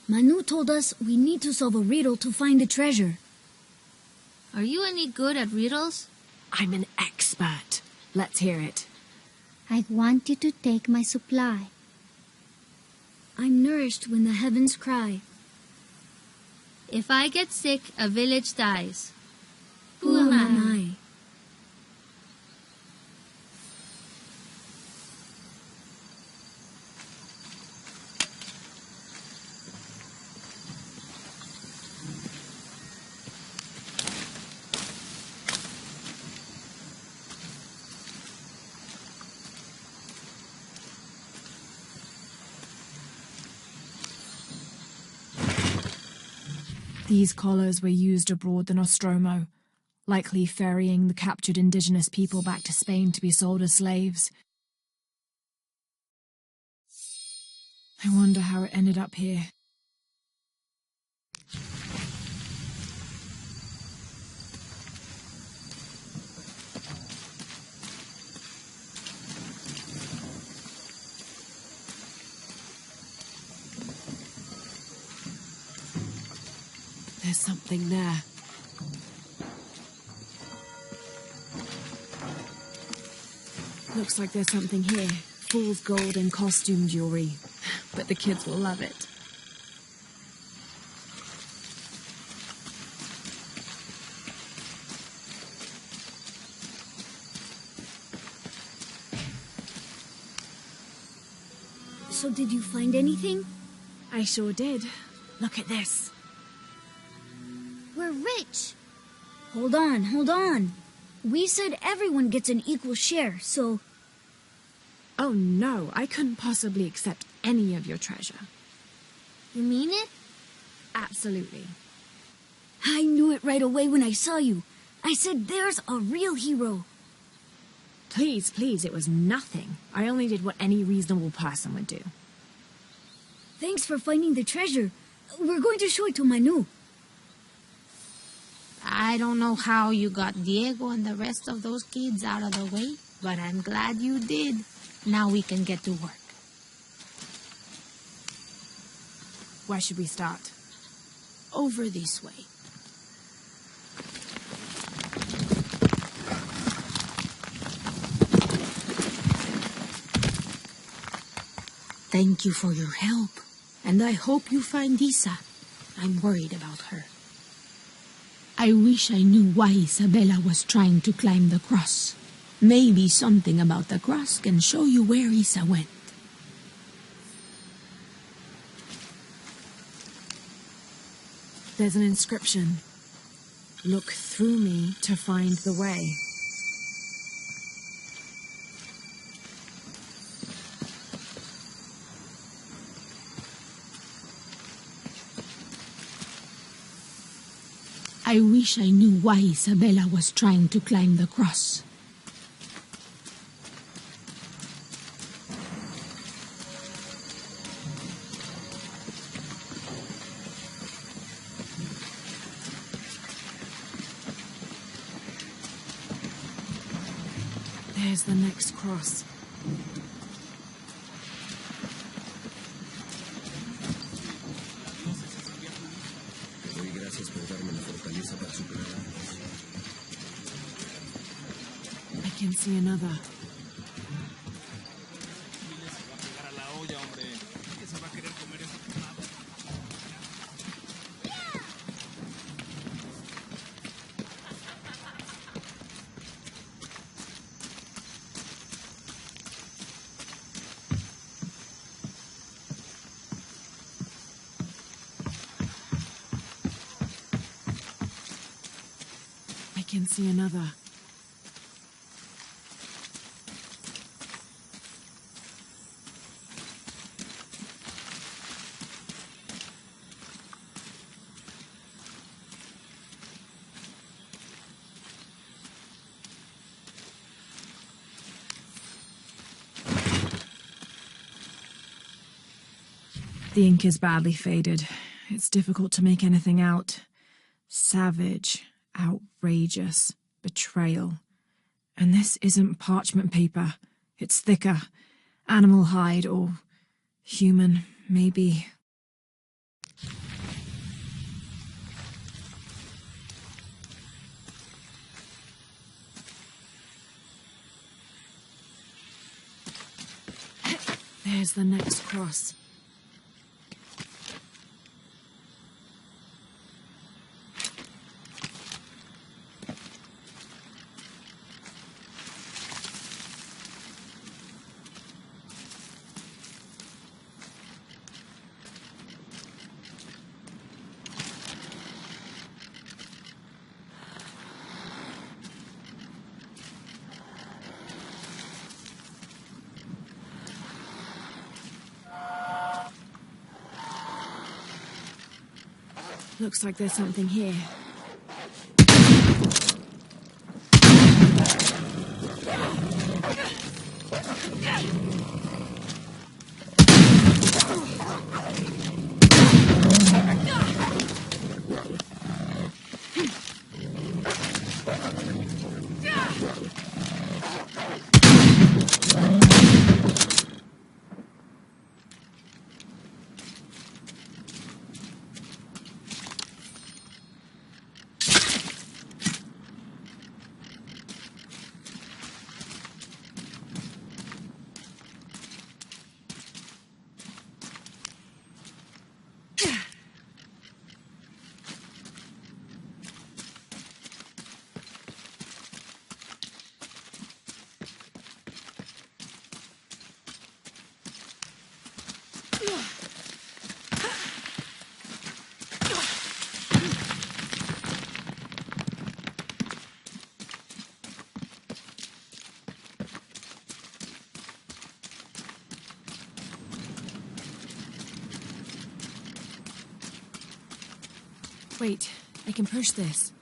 [SPEAKER 10] Manu told us we need to solve a riddle to find the treasure. Are you any good at riddles?
[SPEAKER 1] I'm an expert. Let's hear it.
[SPEAKER 10] I want you to take my supply. I'm nourished when the heavens cry. If I get sick, a village dies. Who am I?
[SPEAKER 1] These collars were used abroad the Nostromo, likely ferrying the captured indigenous people back to Spain to be sold as slaves. I wonder how it ended up here. There's something there. Looks like there's something here. Fool's gold and costume jewelry. But the kids will love it.
[SPEAKER 10] So did you find anything?
[SPEAKER 1] I sure did. Look at this.
[SPEAKER 10] We're rich. Hold on. We said everyone gets an equal share, so...
[SPEAKER 1] Oh no, I couldn't possibly accept any of your treasure.
[SPEAKER 10] You mean it?
[SPEAKER 1] Absolutely.
[SPEAKER 10] I knew it right away when I saw you. I said there's a real hero.
[SPEAKER 1] Please, it was nothing. I only did what any reasonable person would do.
[SPEAKER 10] Thanks for finding the treasure. We're going to show it to Manu.
[SPEAKER 2] I don't know how you got Diego and the rest of those kids out of the way, but I'm glad you did. Now we can get to work.
[SPEAKER 1] Where should we start?
[SPEAKER 2] Over this way. Thank you for your help, and I hope you find Isa. I'm worried about her. I wish I knew why Isabella was trying to climb the cross.
[SPEAKER 17] Maybe something about the cross can show you where Isa went.
[SPEAKER 1] There's an inscription. Look through me to find the way.
[SPEAKER 17] I wish I knew why Isabella was trying to climb the cross.
[SPEAKER 1] There's the next cross.
[SPEAKER 8] Te doy gracias por darme la fortaleza para superarla.
[SPEAKER 1] I can see another. I can see another. The ink is badly faded. It's difficult to make anything out. Savage, outrageous, betrayal. And this isn't parchment paper. It's thicker. Animal hide, or human, maybe. There's the next cross. Looks like there's something here. Wait, I can push this.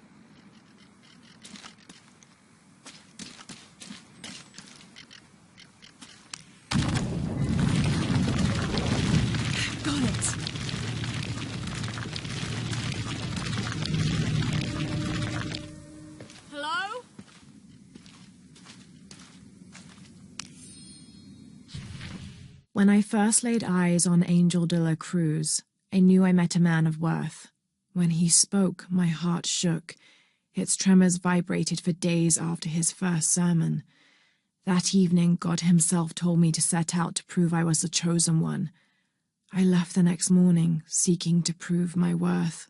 [SPEAKER 1] Got it.
[SPEAKER 18] Hello?
[SPEAKER 1] When I first laid eyes on Angel de la Cruz, I knew I met a man of worth. When he spoke, my heart shook. Its tremors vibrated for days after his first sermon. That evening, God himself told me to set out to prove I was the chosen one. I left the next morning, seeking to prove my worth.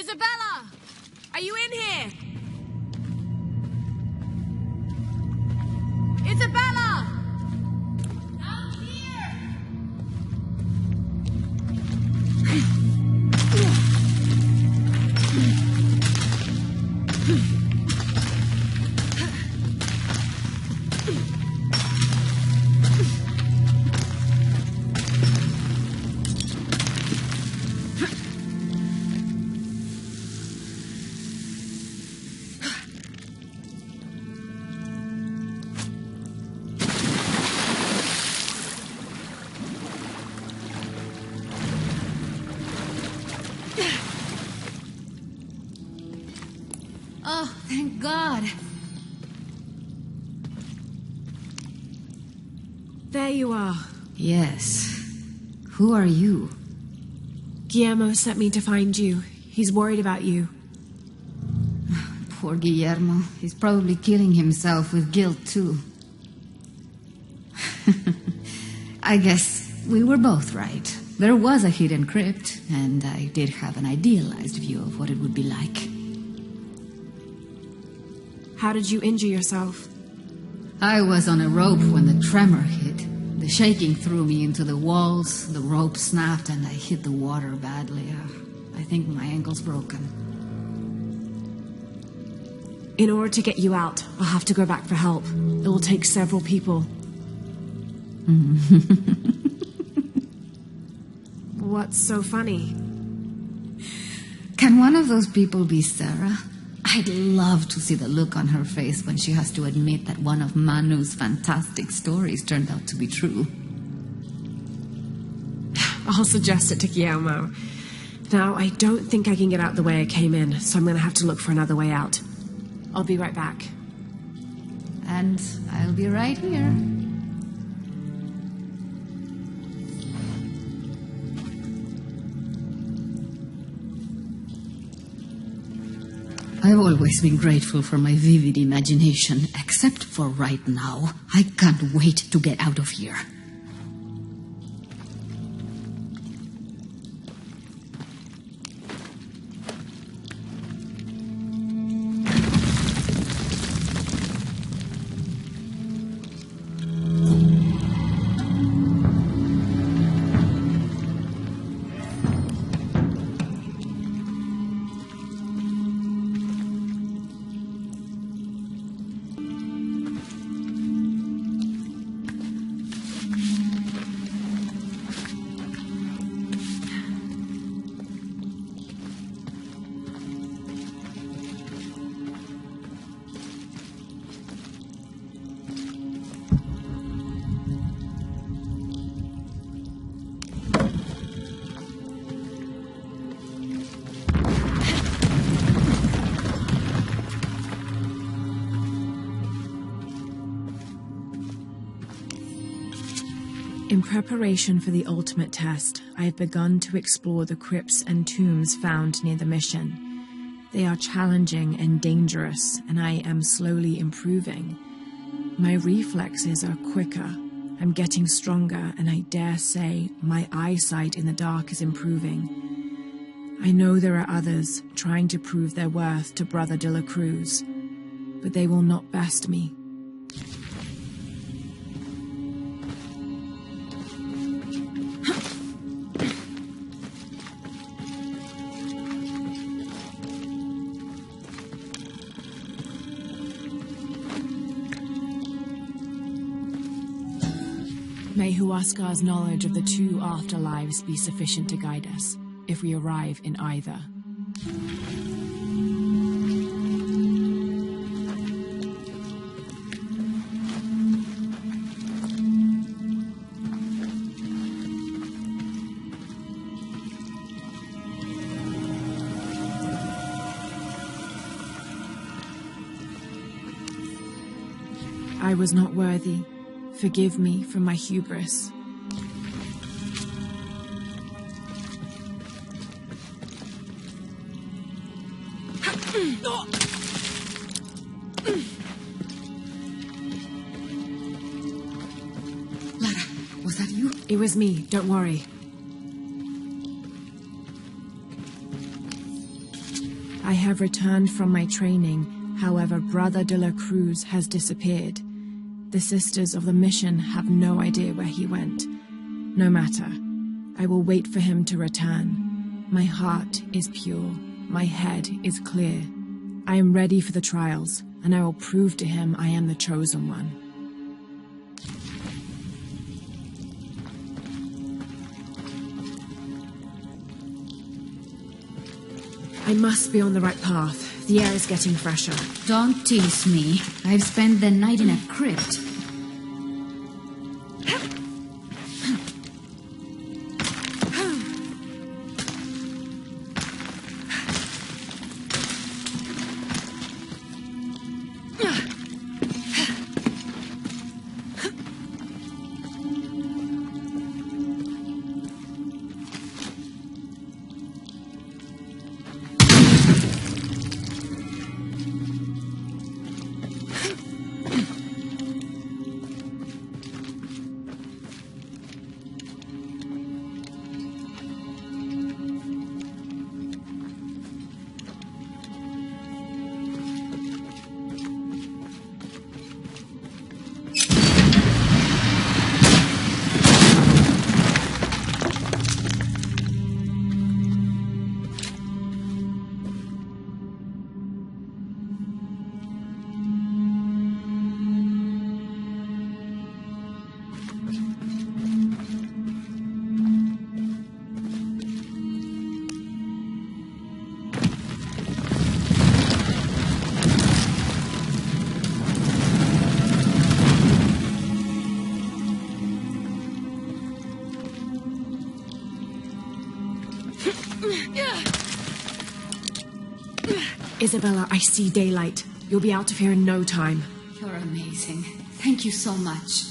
[SPEAKER 1] Isabella! Are you in here? Isabella! I'm here!
[SPEAKER 9] Oh, thank God.
[SPEAKER 1] There you are.
[SPEAKER 9] Yes. Who are you?
[SPEAKER 1] Guillermo sent me to find you. He's worried about you.
[SPEAKER 9] Poor Guillermo. He's probably killing himself with guilt, too. I guess we were both right. There was a hidden crypt, and I did have an idealized view of what it would be like.
[SPEAKER 1] How did you injure yourself?
[SPEAKER 9] I was on a rope when the tremor hit. The shaking threw me into the walls, the rope snapped, and I hit the water badly. I think my ankle's broken.
[SPEAKER 1] In order to get you out, I'll have to go back for help. It will take several people. What's so funny?
[SPEAKER 9] Can one of those people be Sarah? I'd love to see the look on her face when she has to admit that one of Manu's fantastic stories turned out to be true.
[SPEAKER 1] I'll suggest it to Guillermo. Now, I don't think I can get out the way I came in, so I'm going to have to look for another way out. I'll be right back.
[SPEAKER 9] And I'll be right here. I've always been grateful for my vivid imagination, except for right now. I can't wait to get out of here.
[SPEAKER 1] In preparation for the ultimate test, I have begun to explore the crypts and tombs found near the mission. They are challenging and dangerous, and I am slowly improving. My reflexes are quicker, I'm getting stronger, and I dare say my eyesight in the dark is improving. I know there are others trying to prove their worth to Brother de la Cruz, but they will not best me. May Huascar's knowledge of the two afterlives be sufficient to guide us, if we arrive in either. I was not worthy. Forgive me for my hubris.
[SPEAKER 9] Lara, was that you?
[SPEAKER 1] It was me, don't worry. have returned from my training. However, Brother de la Cruz has disappeared. The sisters of the mission have no idea where he went. No matter. I will wait for him to return. My heart is pure. My head is clear. I am ready for the trials, and I will prove to him I am the chosen one. I must be on the right path. The air is getting fresher.
[SPEAKER 2] Don't tease me. I've spent the night in a crypt.
[SPEAKER 1] Isabella, I see daylight. You'll be out of here in no time.
[SPEAKER 2] You're amazing. Thank you so much.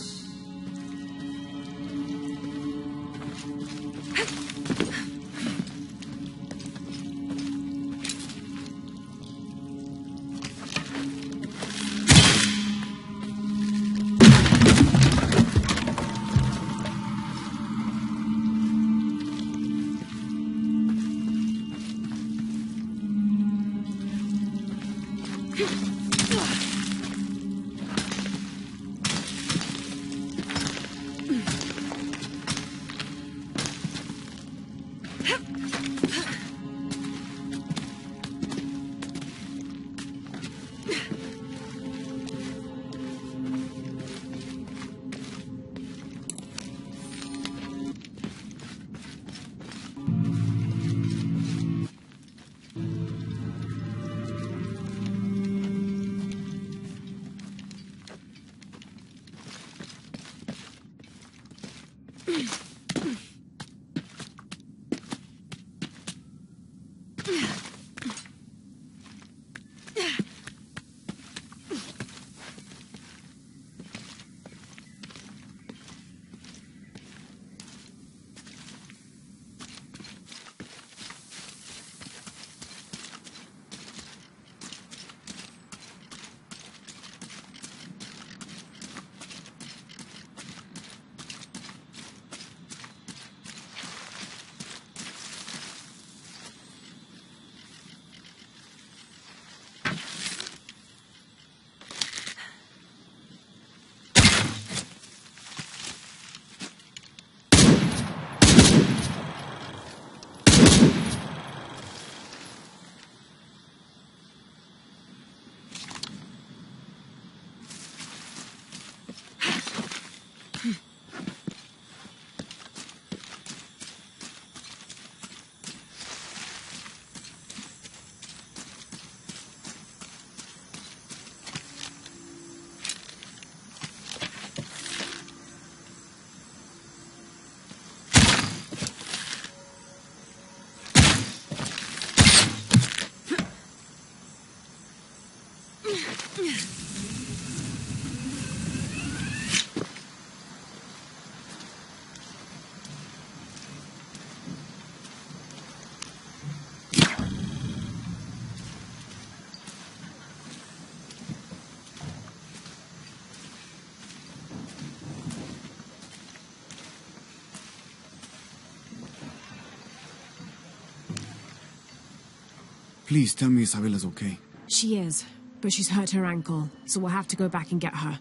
[SPEAKER 21] Please tell me Isabella's okay.
[SPEAKER 1] She is, but she's hurt her ankle, so we'll have to go back and get her.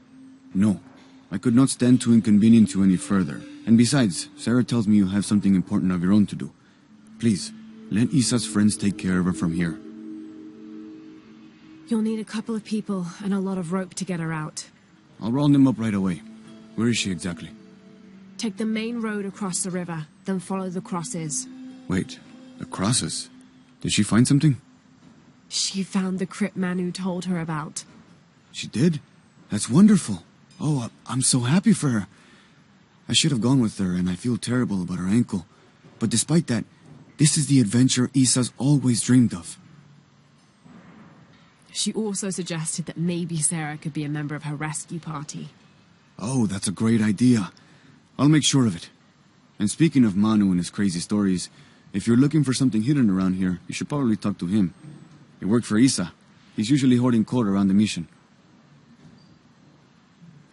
[SPEAKER 21] No. I could not stand to inconvenience you any further. And besides, Sarah tells me you have something important of your own to do. Please, let Isa's friends take care of her from here.
[SPEAKER 1] You'll need a couple of people and a lot of rope to get her out.
[SPEAKER 21] I'll round them up right away. Where is she exactly?
[SPEAKER 1] Take the main road across the river, then follow the crosses.
[SPEAKER 21] Wait, the crosses? Did she find something?
[SPEAKER 1] She found the crypt Manu told her about.
[SPEAKER 21] She did? That's wonderful. Oh, I'm so happy for her. I should have gone with her, and I feel terrible about her ankle. But despite that, this is the adventure Isa's always dreamed of.
[SPEAKER 1] She also suggested that maybe Sarah could be a member of her rescue party.
[SPEAKER 21] Oh, that's a great idea. I'll make sure of it. And speaking of Manu and his crazy stories, if you're looking for something hidden around here, you should probably talk to him. He worked for Isa. He's usually hoarding coal around the mission.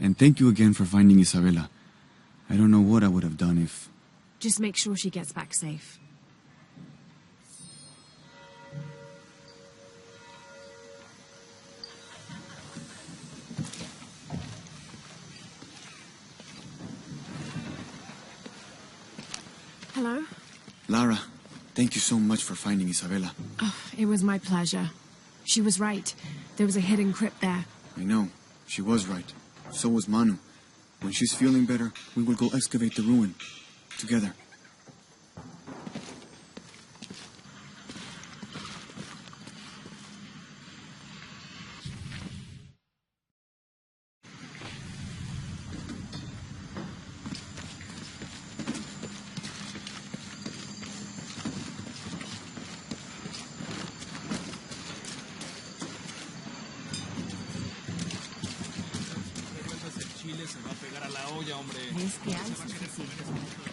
[SPEAKER 21] And thank you again for finding Isabella. I don't know what I would have done if...
[SPEAKER 1] Just make sure she gets back safe. Hello?
[SPEAKER 21] Lara, thank you so much for finding Isabella.
[SPEAKER 1] Oh, it was my pleasure. She was right. There was a hidden crypt there.
[SPEAKER 21] I know. She was right. So was Manu. When she's feeling better, we will go excavate the ruin. Together.
[SPEAKER 14] Se va a pegar a la olla, hombre.
[SPEAKER 7] Es que hay suficientes.